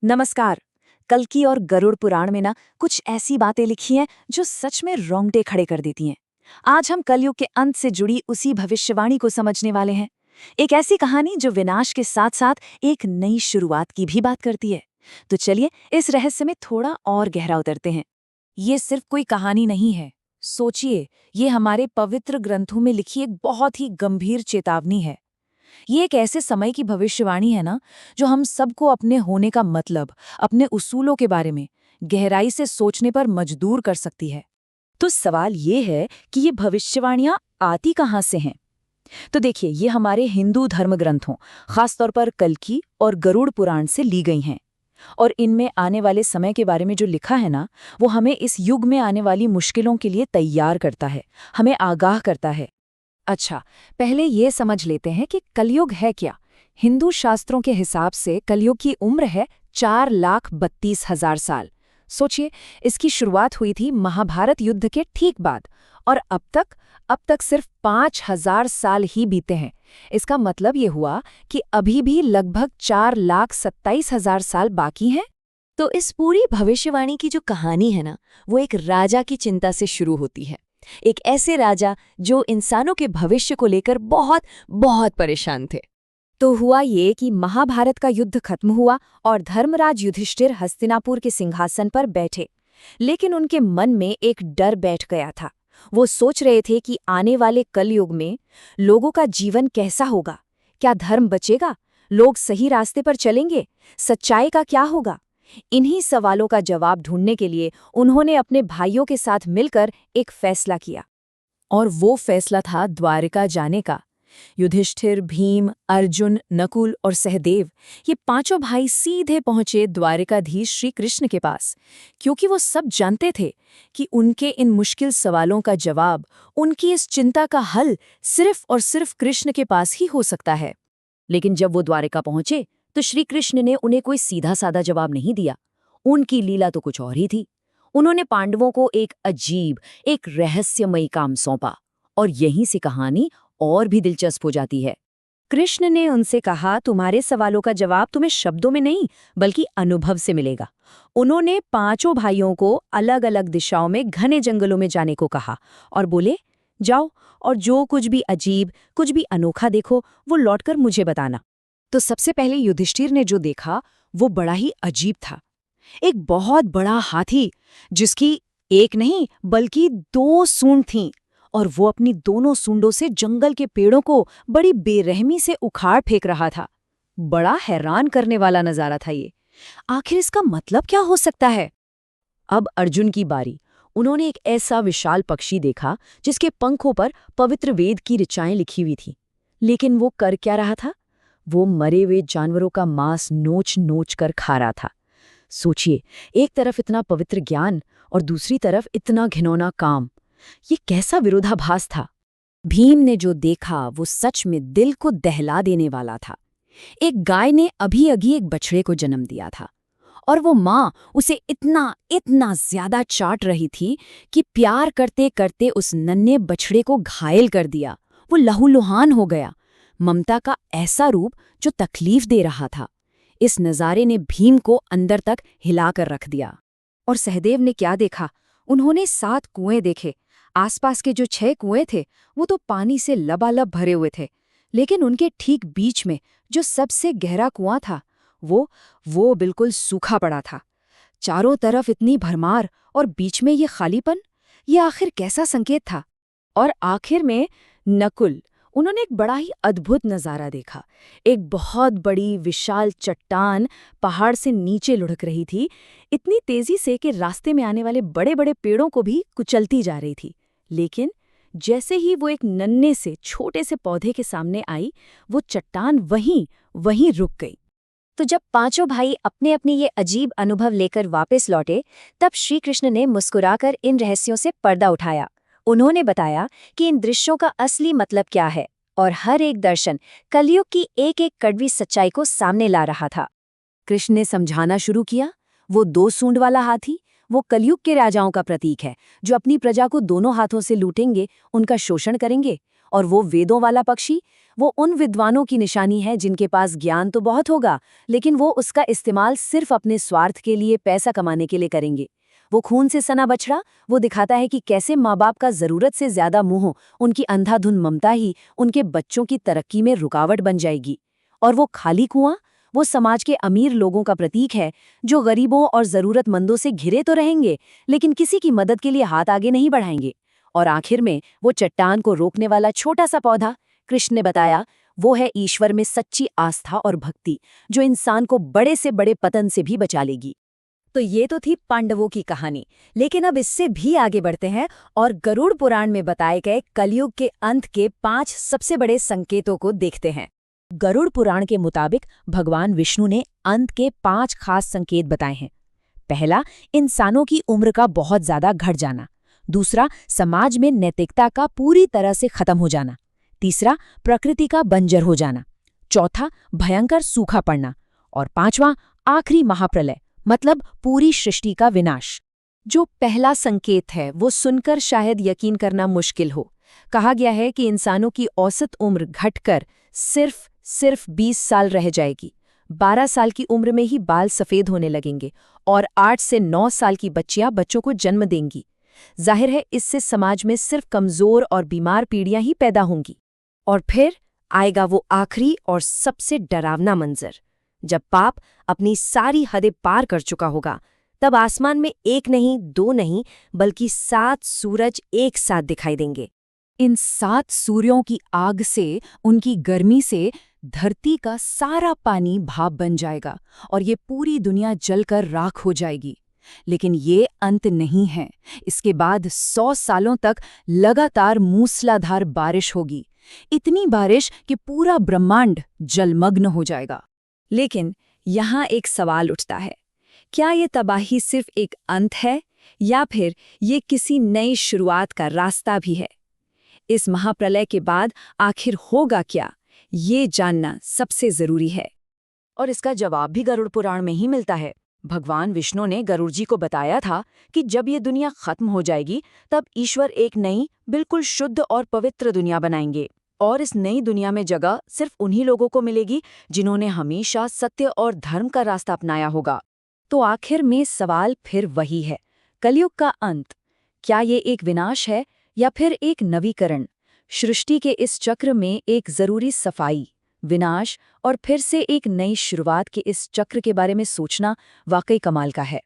नमस्कार। कल्कि और गरुड़ पुराण में ना कुछ ऐसी बातें लिखी हैं जो सच में रोंगटे खड़े कर देती हैं। आज हम कलयुग के अंत से जुड़ी उसी भविष्यवाणी को समझने वाले हैं। एक ऐसी कहानी जो विनाश के साथ साथ एक नई शुरुआत की भी बात करती है। तो चलिए इस रहस्य में थोड़ा और गहरा उतरते हैं। ये सिर्फ कोई कहानी नहीं है, सोचिए, ये हमारे पवित्र ग्रंथों में लिखी एक बहुत ही गंभीर चेतावनी है। ये एक ऐसे समय की भविष्यवाणी है ना, जो हम सबको अपने होने का मतलब, अपने उसूलों के बारे में गहराई से सोचने पर मजबूर कर सकती है। तो सवाल ये है कि ये भविष्यवाणियां आती कहाँ से हैं? तो देखिए, ये हमारे हिंदू धर्म ग्रंथों, खासतौर पर कल्कि और गरुड़ पुराण से ली गई हैं। और इनमें आने वाले समय के बारे में जो लिखा है ना, वो हमें इस युग में आने वाली मुश्किलों के लिए तैयार करता है, हमें आगाह करता है। अच्छा, पहले ये समझ लेते हैं कि कलयुग है क्या। हिंदू शास्त्रों के हिसाब से कलयुग की उम्र है 4,32,000 साल। सोचिए, इसकी शुरुआत हुई थी महाभारत युद्ध के ठीक बाद, और अब तक सिर्फ 5,000 साल ही बीते हैं। इसका मतलब ये हुआ कि अभी भी लगभग 4,27,000 साल बाकी हैं। तो इस पूरी भविष्यवाणी की जो कहानी है ना, वो एक राजा की चिंता से शुरू होती है। एक ऐसे राजा जो इंसानों के भविष्य को लेकर बहुत बहुत परेशान थे। तो हुआ ये कि महाभारत का युद्ध खत्म हुआ और धर्मराज युधिष्ठिर हस्तिनापुर के सिंहासन पर बैठे। लेकिन उनके मन में एक डर बैठ गया था। वो सोच रहे थे कि आने वाले कलयुग में लोगों का जीवन कैसा होगा। क्या धर्म बचेगा? लोग सही रास्ते पर चलेंगे? सच्चाई का क्या होगा? इन्हीं सवालों का जवाब ढूंढने के लिए उन्होंने अपने भाइयों के साथ मिलकर एक फैसला किया। और वो फैसला था द्वारिका जाने का। युधिष्ठिर, भीम, अर्जुन, नकुल और सहदेव, ये पांचों भाई सीधे पहुंचे द्वारिकाधीश श्री कृष्ण के पास, क्योंकि वो सब जानते थे कि उनके इन मुश्किल सवालों का जवाब, उनकी इस चिंता का हल सिर्फ और सिर्फ कृष्ण के पास ही हो सकता है। लेकिन जब वो द्वारिका पहुंचे तो श्री कृष्ण ने उन्हें कोई सीधा साधा जवाब नहीं दिया। उनकी लीला तो कुछ और ही थी। उन्होंने पांडवों को एक अजीब, एक रहस्यमयी काम सौंपा, और यहीं से कहानी और भी दिलचस्प हो जाती है। कृष्ण ने उनसे कहा, तुम्हारे सवालों का जवाब तुम्हें शब्दों में नहीं बल्कि अनुभव से मिलेगा। उन्होंने पांचों भाइयों को अलग अलग दिशाओं में घने जंगलों में जाने को कहा और बोले, जाओ और जो कुछ भी अजीब, कुछ भी अनोखा देखो, वो लौटकर मुझे बताना। तो सबसे पहले युधिष्ठिर ने जो देखा वो बड़ा ही अजीब था। एक बहुत बड़ा हाथी, जिसकी एक नहीं बल्कि 2 सूंड थीं, और वो अपनी दोनों सूंडों से जंगल के पेड़ों को बड़ी बेरहमी से उखाड़ फेंक रहा था। बड़ा हैरान करने वाला नजारा था ये। आखिर इसका मतलब क्या हो सकता है? अब अर्जुन की बारी। उन्होंने एक ऐसा विशाल पक्षी देखा जिसके पंखों पर पवित्र वेद की ऋचाएं लिखी हुई थी। लेकिन वो कर क्या रहा था? वो मरे हुए जानवरों का मांस नोच नोच कर खा रहा था। सोचिए, एक तरफ इतना पवित्र ज्ञान और दूसरी तरफ इतना घिनौना काम। ये कैसा विरोधाभास था? भीम ने जो देखा वो सच में दिल को दहला देने वाला था। एक गाय ने अभी अभी एक बछड़े को जन्म दिया था, और वो माँ उसे इतना इतना ज्यादा चाट रही थी कि प्यार करते करते उस नन्हे बछड़े को घायल कर दिया। वो लहूलुहान हो गया। ममता का ऐसा रूप जो तकलीफ दे रहा था। इस नज़ारे ने भीम को अंदर तक हिलाकर रख दिया। और सहदेव ने क्या देखा? उन्होंने 7 कुएं देखे। आसपास के जो 6 कुएं थे वो तो पानी से लबालब भरे हुए थे, लेकिन उनके ठीक बीच में जो सबसे गहरा कुआं था वो बिल्कुल सूखा पड़ा था। चारों तरफ इतनी भरमार और बीच में ये खालीपन, ये आखिर कैसा संकेत था? और आखिर में नकुल, उन्होंने एक बड़ा ही अद्भुत नज़ारा देखा। एक बहुत बड़ी विशाल चट्टान पहाड़ से नीचे लुढ़क रही थी, इतनी तेजी से कि रास्ते में आने वाले बड़े बड़े पेड़ों को भी कुचलती जा रही थी। लेकिन जैसे ही वो एक नन्हे से छोटे से पौधे के सामने आई, वो चट्टान वहीं रुक गई। तो जब पांचों भाई अपने अपने ये अजीब अनुभव लेकर वापस लौटे, तब श्री कृष्ण ने मुस्कुराकर इन रहस्यों से पर्दा उठाया। उन्होंने बताया कि इन दृश्यों का असली मतलब क्या है, और हर एक दर्शन कलयुग की एक एक कड़वी सच्चाई को सामने ला रहा था। कृष्ण ने समझाना शुरू किया, वो 2 सूंड वाला हाथी, वो कलयुग के राजाओं का प्रतीक है, जो अपनी प्रजा को दोनों हाथों से लूटेंगे, उनका शोषण करेंगे और वो वेदों वाला पक्षी, वो उन विद्वानों की निशानी है जिनके पास ज्ञान तो बहुत होगा, लेकिन वो उसका इस्तेमाल सिर्फ अपने स्वार्थ के लिए, पैसा कमाने के लिए करेंगे। वो खून से सना बछड़ा, वो दिखाता है कि कैसे माँ बाप का जरूरत से ज्यादा मोह, उनकी अंधाधुन ममता ही उनके बच्चों की तरक्की में रुकावट बन जाएगी। और वो खाली कुआं, वो समाज के अमीर लोगों का प्रतीक है, जो गरीबों और जरूरतमंदों से घिरे तो रहेंगे, लेकिन किसी की मदद के लिए हाथ आगे नहीं बढ़ाएंगे। और आखिर में वो चट्टान को रोकने वाला छोटा सा पौधा, कृष्ण ने बताया, वो है ईश्वर में सच्ची आस्था और भक्ति, जो इंसान को बड़े से बड़े पतन से भी बचा लेगी। तो ये तो थी पांडवों की कहानी, लेकिन अब इससे भी आगे बढ़ते हैं और गरुड़ पुराण में बताए गए कलयुग के अंत के 5 सबसे बड़े संकेतों को देखते हैं। गरुड़ पुराण के मुताबिक भगवान विष्णु ने अंत के 5 खास संकेत बताए हैं। पहला, इंसानों की उम्र का बहुत ज्यादा घट जाना। दूसरा, समाज में नैतिकता का पूरी तरह से खत्म हो जाना। तीसरा, प्रकृति का बंजर हो जाना। चौथा, भयंकर सूखा पड़ना। और पांचवां, आखिरी महाप्रलय, मतलब पूरी सृष्टि का विनाश। जो पहला संकेत है वो सुनकर शायद यकीन करना मुश्किल हो। कहा गया है कि इंसानों की औसत उम्र घटकर सिर्फ 20 साल रह जाएगी। 12 साल की उम्र में ही बाल सफेद होने लगेंगे और 8 से 9 साल की बच्चियां बच्चों को जन्म देंगी। जाहिर है इससे समाज में सिर्फ कमजोर और बीमार पीढ़ियां ही पैदा होंगी। और फिर आएगा वो आखिरी और सबसे डरावना मंजर, जब पाप अपनी सारी हदें पार कर चुका होगा। तब आसमान में एक नहीं, 2 नहीं, बल्कि 7 सूरज एक साथ दिखाई देंगे। इन 7 सूर्यों की आग से, उनकी गर्मी से धरती का सारा पानी भाप बन जाएगा और ये पूरी दुनिया जलकर राख हो जाएगी। लेकिन ये अंत नहीं है। इसके बाद 100 सालों तक लगातार मूसलाधार बारिश होगी, इतनी बारिश कि पूरा ब्रह्मांड जलमग्न हो जाएगा। लेकिन यहाँ एक सवाल उठता है, क्या ये तबाही सिर्फ एक अंत है या फिर ये किसी नई शुरुआत का रास्ता भी है? इस महाप्रलय के बाद आखिर होगा क्या, ये जानना सबसे जरूरी है। और इसका जवाब भी गरुड़ पुराण में ही मिलता है। भगवान विष्णु ने गरुड़ जी को बताया था कि जब ये दुनिया खत्म हो जाएगी तब ईश्वर एक नई, बिल्कुल शुद्ध और पवित्र दुनिया बनाएंगे। और इस नई दुनिया में जगह सिर्फ उन्हीं लोगों को मिलेगी जिन्होंने हमेशा सत्य और धर्म का रास्ता अपनाया होगा। तो आखिर में सवाल फिर वही है, कलयुग का अंत, क्या ये एक विनाश है या फिर एक नवीकरण? सृष्टि के इस चक्र में एक जरूरी सफाई, विनाश और फिर से एक नई शुरुआत के इस चक्र के बारे में सोचना वाकई कमाल का है।